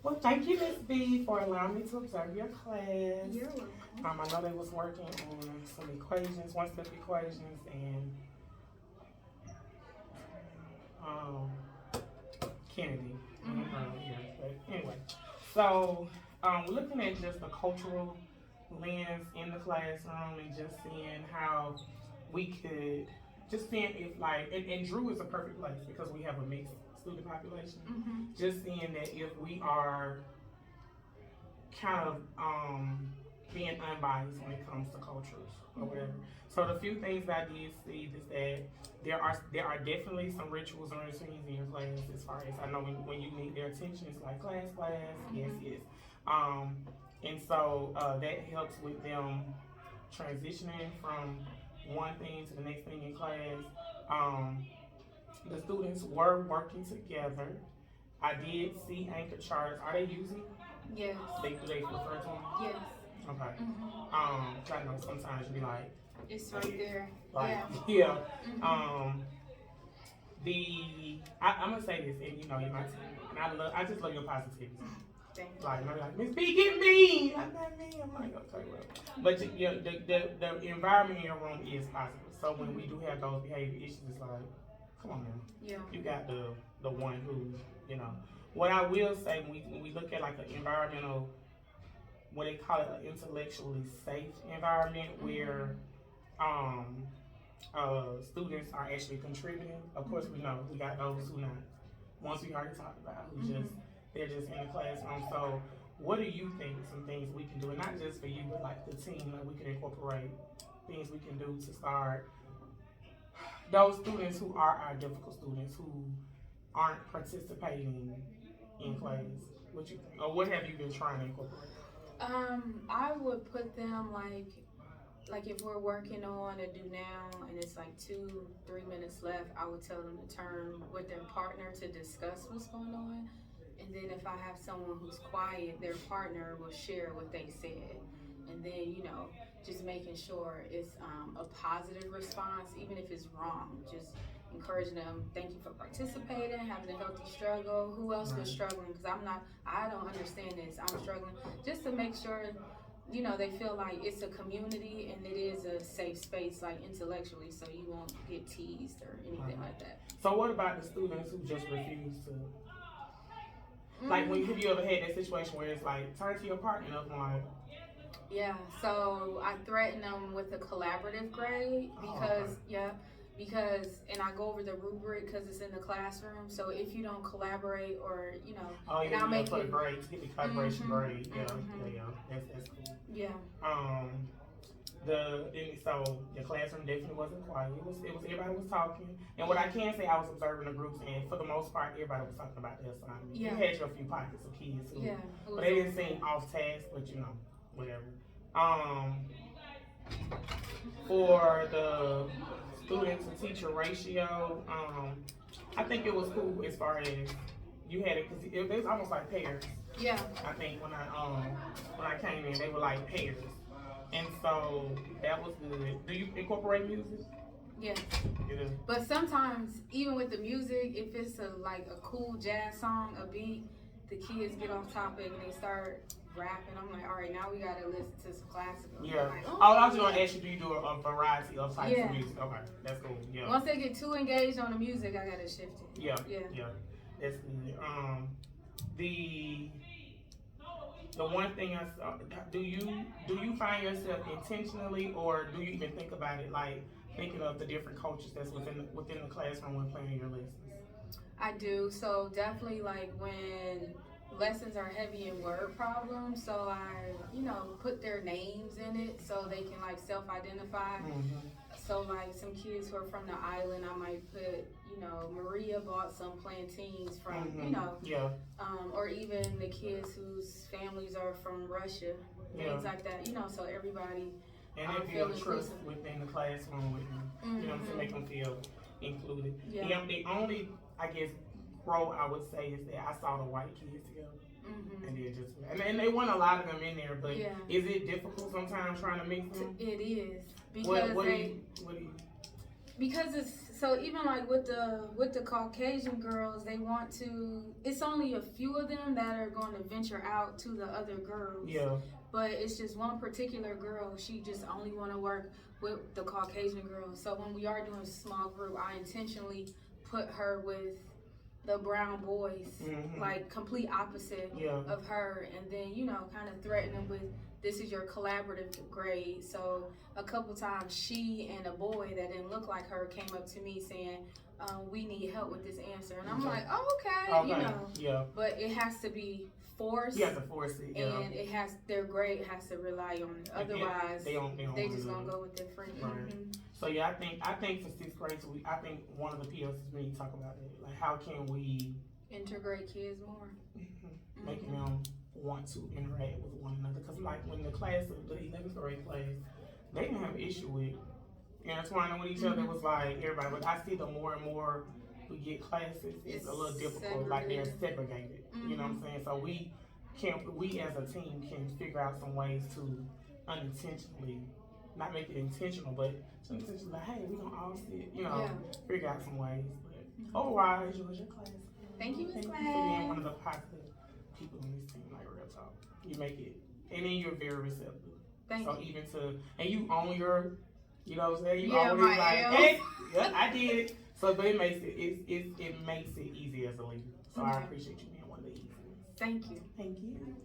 Well, thank you, Miss B, for allowing me to observe your class. You're welcome. I know they was working on some equations, one-step equations, and um, Kennedy. Yeah. But anyway, so we're looking at just the cultural lens in the classroom and just seeing how we could just seeing if like and Drew is a perfect place because we have a mixed student population. Just seeing that if we are kind of being unbiased when it comes to cultures or whatever. So the few things that I did see is that there are definitely some rituals and routines in your class as far as I know when you need their attention, it's like class, yes, yes. And so that helps with them transitioning from one thing to the next thing in class. The students were working together. I did see anchor charts. Are they using? Yes. Do they refer to them? Yes. Okay. 'Cause I know sometimes you be like, It's right there. like, Yeah. yeah. I'm gonna say this, and you know, in my team, and I just love your positivity. Thank you. Like, maybe like, Miss B, get me. I'm not me. I'm like, okay, well. But the environment in your room is positive. So when we do have those behavior issues, it's like, come on now. Yeah. You got the one who, you know. What I will say when we look at like an environmental, what they call it, an intellectually safe environment where students are actually contributing. Of course, we know we got those who not. Ones we already talked about, who they're just in the classroom. So, what do you think? Some things we can do, and not just for you, but like the team, that we can incorporate things we can do to start those students who are our difficult students who aren't participating in class. What you think, or what have you been trying to incorporate? I would put them like if we're working on a do now and it's like 2-3 minutes left, I would tell them to turn with their partner to discuss what's going on. And then if I have someone who's quiet, their partner will share what they said. And then, you know, just making sure it's a positive response, even if it's wrong. Just encouraging them, thank you for participating, having a healthy struggle. Who else was struggling? Because I don't understand this. I'm struggling. Just to make sure, you know, they feel like it's a community and it is a safe space, like intellectually, so you won't get teased or anything like that. So what about the students who just refuse to? Like, have you ever had that situation where it's like, turn to your partner and I'm like, yeah, so I threaten them with a collaborative grade because and I go over the rubric because it's in the classroom. So if you don't collaborate or, you know, and I'll make for the it, grades, get the calibration grade. Yeah. That's cool. Yeah. So the classroom definitely wasn't quiet. It was everybody was talking. And what I can say, I was observing the groups, and for the most part, everybody was talking about their assignment. Yeah. You had your few pockets of kids who, but they didn't seem off task, but you know, whatever. For the student to teacher ratio, I think it was cool as far as you had it because it was almost like pairs. Yeah. I think when I came in, they were like pairs, and so that was good. Do you incorporate music? Yeah. You do. But sometimes, even with the music, if it's like a cool jazz song, a beat, the kids get off topic and they start rapping. I'm like, all right, now we gotta listen to some classical. Yeah. Like, I was gonna ask you, do you do a variety of types of music? Okay, that's cool. Yeah. Once they get too engaged on the music, I gotta shift it. Yeah. That's good. The one thing I saw, do you find yourself intentionally, or do you even think about it, like thinking of the different cultures that's within the classroom when planning your lessons? I do. So definitely, like when lessons are heavy in word problems, so I, put their names in it so they can like self-identify. So like some kids who are from the island, I might put, Maria bought some plantains from, or even the kids whose families are from Russia, things like that, so everybody. And they feel trust within the classroom with them, to make them feel included. Yeah. The only, I guess, grow I would say is that I saw the white kids together. And they want a lot of them in there, but is it difficult sometimes trying to mix them? It is because what do you? because it's so even like with the Caucasian girls, they want to. It's only a few of them that are going to venture out to the other girls. Yeah. But it's just one particular girl. She just only want to work with the Caucasian girls. So when we are doing a small group, I intentionally put her with the brown boys, like complete opposite of her, and then kind of threaten them with, this is your collaborative grade. So a couple times she and a boy that didn't look like her came up to me saying, we need help with this answer, and I'm like, oh, okay. But it has to be forced. You have to force it, and their grade has to rely on it. Otherwise, they just gonna go with their friend. Right. So yeah, I think for 6th grade, I think one of the PLCs we need to talk about it. Like, how can we integrate kids more, making them want to interact with one another? Because like when the class of the 11th grade class, they didn't have an issue with intertwining with each other. It was like everybody. But I see the more and more we get classes, it's a little difficult. Like they're segregated. You know what I'm saying? So we as a team can figure out some ways to unintentionally, not make it intentional, but intentionally, like, hey, we gonna all sit, figure out some ways. But overall, I enjoyed your class. Thank you, Miss Class. Thank you for being one of the positive people in this team, like real talk. You make it, and then you're very receptive. Thank you. Even and you own your, you know what I'm saying? You always like, hey, I did it. So, but it makes it makes it easy as a leader. So I appreciate you being one of the easy ones. Thank you. Thank you.